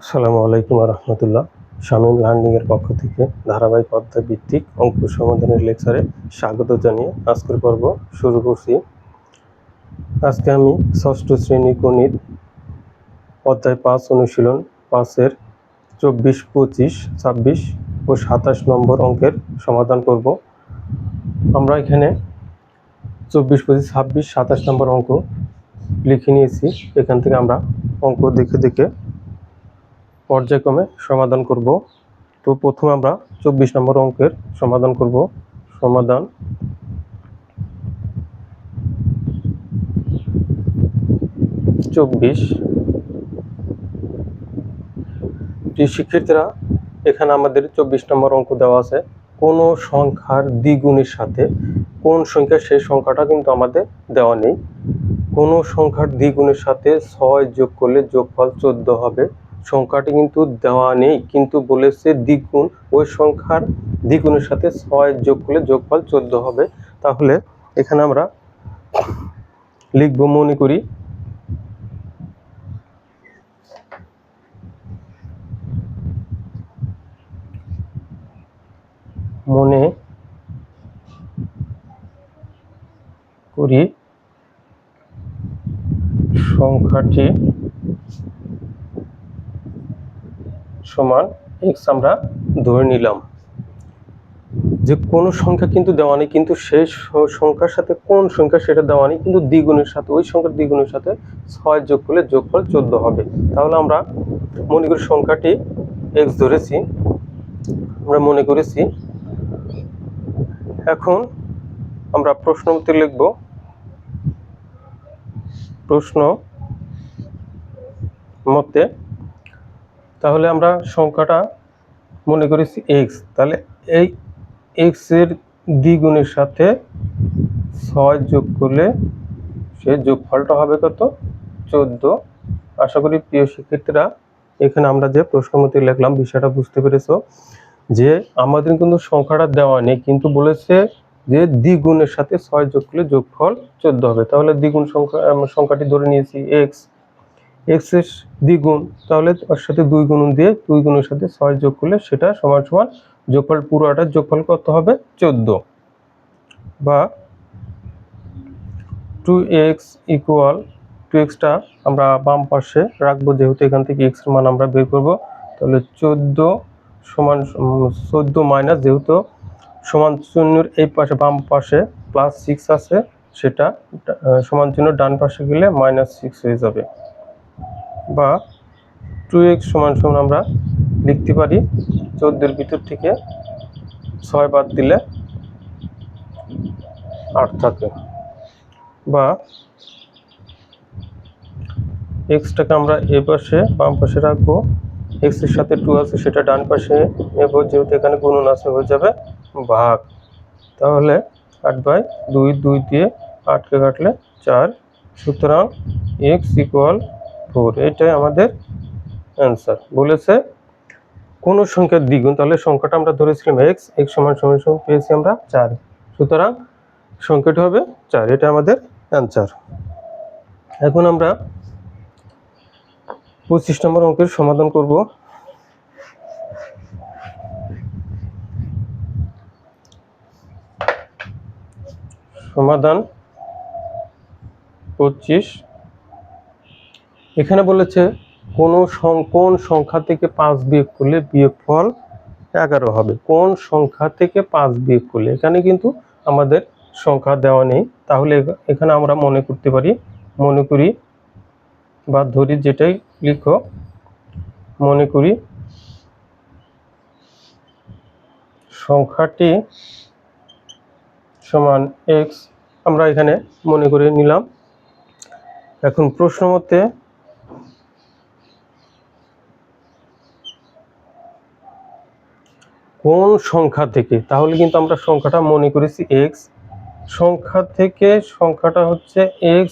আসসালামু আলাইকুম রহমতুল্লাহ। শামীম লার্নিংয়ের পক্ষ থেকে ধারাবাহিক অধ্যায় ভিত্তিক অঙ্ক সমাধানের লেকচারে স্বাগত জানিয়ে আজকের পর্ব শুরু করছি। আজকে আমি ষষ্ঠ শ্রেণী গণিত অধ্যায় 5 অনুশীলন 5-এর 24, 25, 26 ও 27 নম্বর অঙ্কের সমাধান করব। আমরা এখানে 24, 25, 26, 27 নম্বর অঙ্ক লিখে নিয়েছি। এখান থেকে আমরা অঙ্ক দেখে দেখে পর্যায়ক্রমে সমাধান করব। তো প্রথমে আমরা 24 নম্বর অঙ্কের সমাধান করব। সমাধান প্রিয় শিক্ষার্থীরা, এখানে আমাদের 24 নম্বর অঙ্ক দেওয়া আছে। কোন সংখ্যার দ্বিগুণের সাথে কোন সংখ্যা, সেই সংখ্যাটা কিন্তু আমাদের দেওয়া নেই। কোন সংখ্যার দ্বিগুণের সাথে 6 যোগ করলে যোগফল 14 হবে। সংখ্যাটি কিন্তু দেওয়া নেই, কিন্তু বলেছে দ্বিগুণ, ওই সংখ্যার দ্বিগুণের সাথে 6 যোগ করলে যোগফল 14 হবে। তাহলে এখানে আমরা লিখব, মনে করি সংখ্যাটি সমান x। আমরা ধরে নিলাম যে কোনো সংখ্যা কিন্তু দেওয়া নেই, কিন্তু সেই সংখ্যার সাথে কোন সংখ্যা সেটা দেওয়া নেই, কিন্তু দ্বিগুণের সাথে, ওই সংখ্যার দ্বিগুণের সাথে 6 যোগ করলে যোগফল 14 হবে। তাহলে আমরা মনে করি সংখ্যাটি x ধরেছি, আমরা মনে করেছি। এখন আমরা প্রশ্ন মতে লিখব, প্রশ্ন মতে। তাহলে আমরা সংখ্যাটা মনে করেছি x, তাহলে এই x এর দ্বিগুণের সাথে 6 যোগ করলে সেই যোগফলটা হবে কত? 14। আশা করি প্রিয় শিক্ষার্থীরা এখানে আমরা যে প্রশ্ন মতে লিখলাম বিষয়টা বুঝতে পেরেছো, যে আমাদের কিন্তু সংখ্যাটা দেওয়া নেই, কিন্তু বলেছে যে দ্বিগুণের সাথে 6 যোগ করলে যোগফল 14 হবে। তাহলে দ্বিগুণ সংখ্যাটি ধরে নিয়েছি x এর দ্বিগুণ, তাহলে ওর সাথে 2 গুণন দিয়ে 2 গুণের সাথে 6 যোগ করলে সেটা সমান সমান যোগফল, পুরোটার যোগফল কত হবে? 14। বা 2x ইকুয়াল 2xটা আমরা বাম পাশে রাখবো, যেহেতু এখান থেকে x এর মান আমরা বের করব। তাহলে 14 সমান 14 মাইনাস, যেহেতু সমান চিহ্নের এই পাশে বাম পাশে +6 আছে, সেটা সমান চিহ্ন ডান পাশে গেলে -6 হয়ে যাবে। বা 2x সমান সমান আমরা লিখতে পারি 14 এর ভিতর থেকে 6 বাদ দিলে 8 থাকে। বা xটাকে আমরা এই পাশে বাম পাশে রাখবো, x এর সাথে 2 আছে সেটা ডান পাশে নেব, যেহেতু এখানে গুণন আছে হয়ে যাবে ভাগ। তাহলে 8/2, 2 দিয়ে 8কে কাটলে 4, সুতরাং x ইকুয়াল 4। এটাই আমাদের অ্যান্সার। বলেছে কোন সংখ্যার দ্বিগুণ, তাহলে সংখ্যাটা আমরা ধরেছিলাম x সমান সমান পেয়েছি আমরা 4, সুতরাং সংখ্যাটি হবে 4। এটা আমাদের অ্যান্সার। এখন আমরা 25 নম্বর অঙ্কের সমাধান করব। সমাধান 25। এখানে বলেছে কোন সংখ্যা থেকে 5 বিয়োগ করলে বিয়োগফল 11 হবে। কোন সংখ্যা থেকে 5 বিয়োগ করলে, এখানে কিন্তু আমাদের সংখ্যা দেওয়া নেই, তাহলে এখানে আমরা মনে করতে পারি, মনে করি বা ধরি, যেটাই লিখো, মনে করি সংখ্যাটি সমান x। আমরা এখানে মনে করে নিলাম। এখন প্রশ্ন মতে কোন সংখ্যা থেকে, তাহলে কিন্তু আমরা সংখ্যাটা মনে করেছি x, সংখ্যা থেকে সংখ্যাটা হচ্ছে x,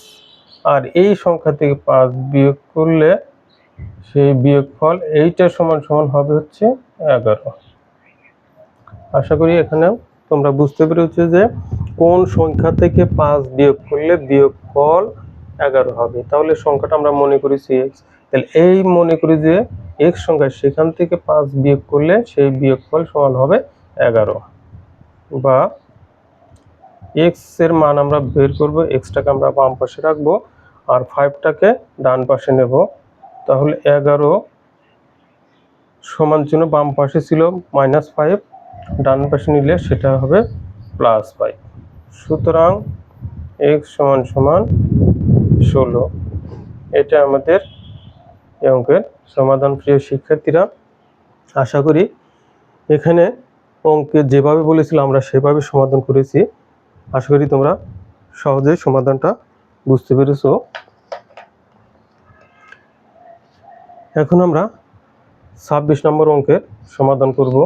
আর এই সংখ্যা থেকে 5 বিয়োগ করলে সেই বিয়োগফল এইটা সমান সমান হবে হচ্ছে 11। আশা করি এখানে তোমরা বুঝতে পেরেছো যে কোন সংখ্যা থেকে 5 বিয়োগ করলে বিয়োগফল 11 হবে। তাহলে সংখ্যাটা আমরা মনে করেছি x, তাহলে এই মনে করি যে এক্স সংখ্যা, সেখান থেকে 5 বিয়োগ করলে সেই বিয়োগফল সমান হবে 11, বা এক্স এর মান আমরা বের করব, এক্সটাকে আমরা বাম পাশে রাখবো আর 5টাকে ডান পাশে নেব। তাহলে 11 সমান চিহ্ন বাম পাশে ছিল -5, ডান পাশে নিলে সেটা হবে +5। সুতরাং x সমান সমান 16। এটা আমাদের এই অঙ্কের সমাধান। প্রিয় শিক্ষার্থীরা, আশা করি এখানে অঙ্কে যেভাবে বলেছিলাম আমরা সেভাবে সমাধান করেছি। আশা করি তোমরা সহজেই সমাধানটা বুঝতে পেরেছো। এখন আমরা 26 নম্বর অঙ্কের সমাধান করব।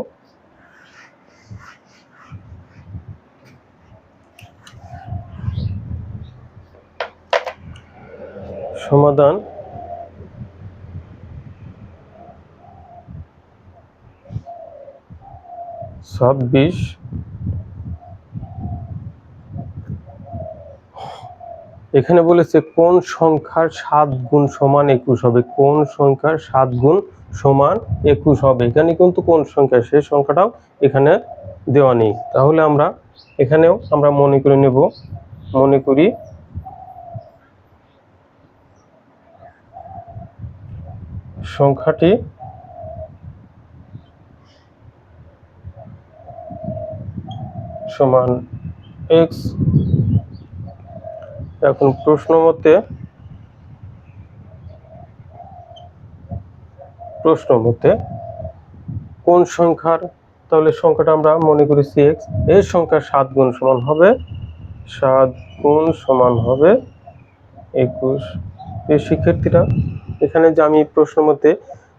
সমাধান এখানে বলেছে কোন সংখ্যার 7 গুণ সমান 21 হবে, কোন সংখ্যার 7 গুণ সমান 21 হবে। এখানে কিন্তু কোন সংখ্যা, সেই সংখ্যাটাও এখানে দেওয়া নেই। তাহলে আমরা এখানেও আমরা মনে করে নেব, মনে করি সংখ্যাটি সমান x। এখন প্রশ্ন মতে কোন সংখ্যার, তাহলে সংখ্যাটা আমরা মনে করেছি x, এই সংখ্যার 7 গুণ সমান হবে 7 গুণ সমান হবে 21। এই শিক্ষার্থীরা, এখানে যে আমি প্রশ্ন মতে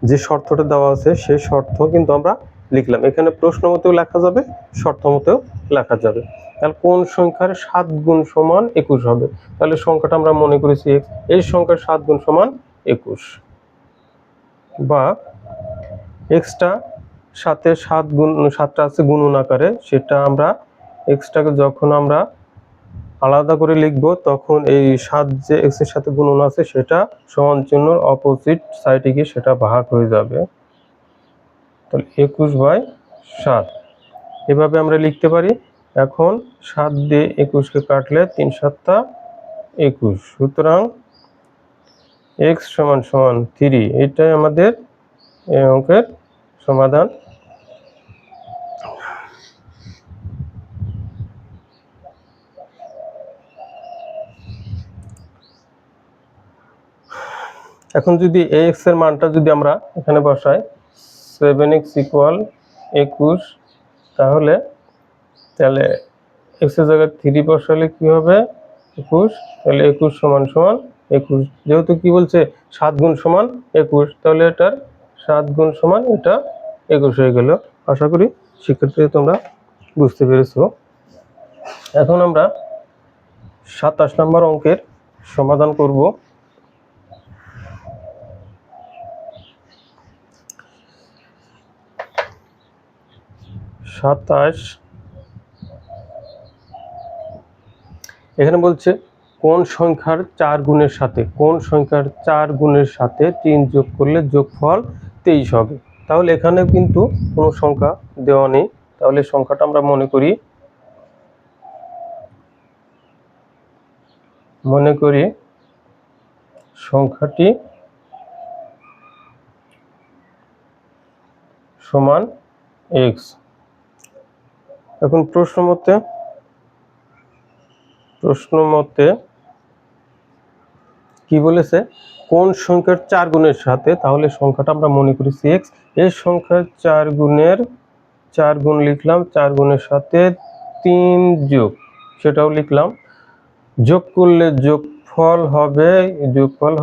যে শর্তটা দেওয়া আছে সেই শর্ত কিন্তু আমরা লিখলাম। এখানে প্রশ্ন মতেও লেখা যাবে, শর্ত মতেও লেখা যাবে। তাহলে কোন সংখ্যার 7 গুণ সমান 21 হবে, তাহলে সংখ্যাটা আমরা মনে করেছি x, এই সংখ্যার 7 গুণ সমান 21, বা এক্সটা সাথে 7টা আছে গুণন আকারে, সেটা আমরা এক্সটাকে যখন আমরা আলাদা করে লিখব তখন এই 7 যে এক্স এর সাথে গুণন আছে সেটা সমান চিহ্নর অপোজিট সাইডে গিয়ে সেটা ভাগ হয়ে যাবে। তাহলে 21/7 এভাবে আমরা লিখতে পারি। এখন 7 দিয়ে 21কে কাটলে 3 7 21, সুতরাং x সমান সমান 3। এটাই আমাদের এই অঙ্কের সমাধান। এখন যদি ax এর মানটা যদি আমরা এখানে বসাই 7x = 21, তাহলে x এর জায়গায় 3 বসালে কি হবে 21। তাহলে 21 সমান সমান 21, যেহেতু কি বলছে 7 গুণ সমান 21, তাহলে এটার 7 গুণ সমান এটা 21 হয়ে গেল। আশা করি শিক্ষার্থীরা তোমরা বুঝতে পেরেছো। এখন আমরা 27 নম্বর অঙ্কের সমাধান করব। এখানে বলছে কোন সংখ্যার 4 গুণের সাথে, কোন সংখ্যার 4 গুণের সাথে 3 যোগ করলে যোগফল 23 হবে। তাহলে এখানে কিন্তু কোনো সংখ্যা দেওয়া নেই, তাহলে সংখ্যাটা আমরা মনে করি সংখ্যাটি সমান x। এখন প্রশ্ন মতে কি বলেছে, কোন সংখ্যার 4 গুণের সাথে, তাহলে সংখ্যাটা আমরা মনে করেছি x, এই সংখ্যার 4 গুণ লিখলাম, 4 গুণের সাথে 3 যোগ, সেটাও লিখলাম, যোগ করলে যোগফল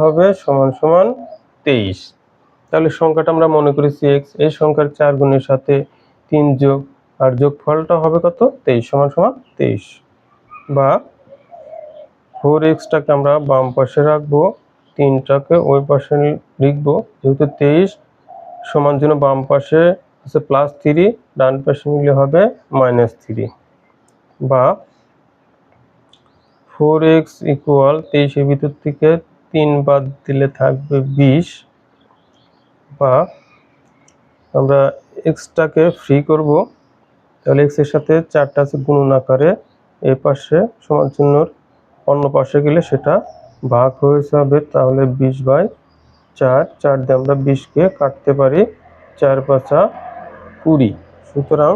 হবে সমান সমান 23। তাহলে সংখ্যাটা আমরা মনে করেছি x, এই সংখ্যার 4 গুণের সাথে 3 যোগ, আর যোগফলটা হবে কত 23 সমান সমান 23, বা 4xটাকে আমরা বাম পাশে রাখবো, 3টাকে ওই পাশে লিখবো, যেহেতু 23 সমান জন্য বাম পাশে আছে +3, ডান পাশে নিলে হবে -3, বা 4x = 23 এর ভিতর থেকে 3 বাদ দিলে থাকবে 20, বা আমরা এক্সটাকে ফ্রি করব, তাহলে এক্স এর সাথে 4টা আছে গুণন আকারে, এই পাশে সমান চিহ্নর অন্য পাশে গেলে সেটা ভাগ হয়ে যাবে, তাহলে 20/4, 4 দিয়ে আমরা 20কে কাটতে পারি, 4 5 20। সুতরাং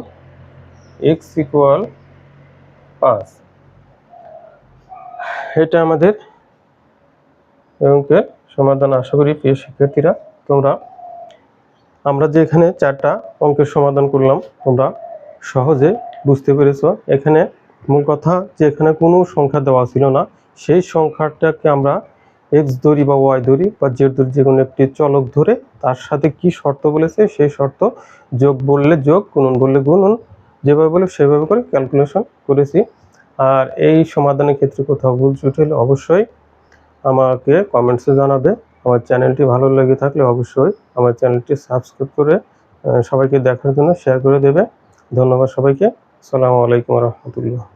x = 5। এটা আমাদের অঙ্কের সমাধান। আশা করি প্রিয় শিক্ষার্থীরা আমরা যে এখানে 4টা অঙ্কের সমাধান করলাম তোমরা সহজে বুঝতে পেরেছো। এখানে মূল কথা যে এখানে কোনো সংখ্যা দেওয়া ছিল না, সেই সংখ্যাটাকে আমরা এক্স ধরি বা ওয়াই ধরি বা জেড ধরি, যে কোনো একটি চলক ধরে তার সাথে কি শর্ত বলেছে সেই শর্ত, যোগ বললে যোগ, গুণন বললে গুণন, যেভাবে বলে সেভাবে করে ক্যালকুলেশন করেছি। আর এই সমাধানের ক্ষেত্রে কোথাও ভুল ত্রুটি হলে অবশ্যই আমাকে কমেন্টসে জানাবে। আমার চ্যানেলটি ভালো লেগে থাকলে অবশ্যই আমার চ্যানেলটি সাবস্ক্রাইব করে সবাইকে দেখার জন্য শেয়ার করে দেবে। ধন্যবাদ সবাইকে। আসসালামু আলাইকুম রহমতুল্লাহ।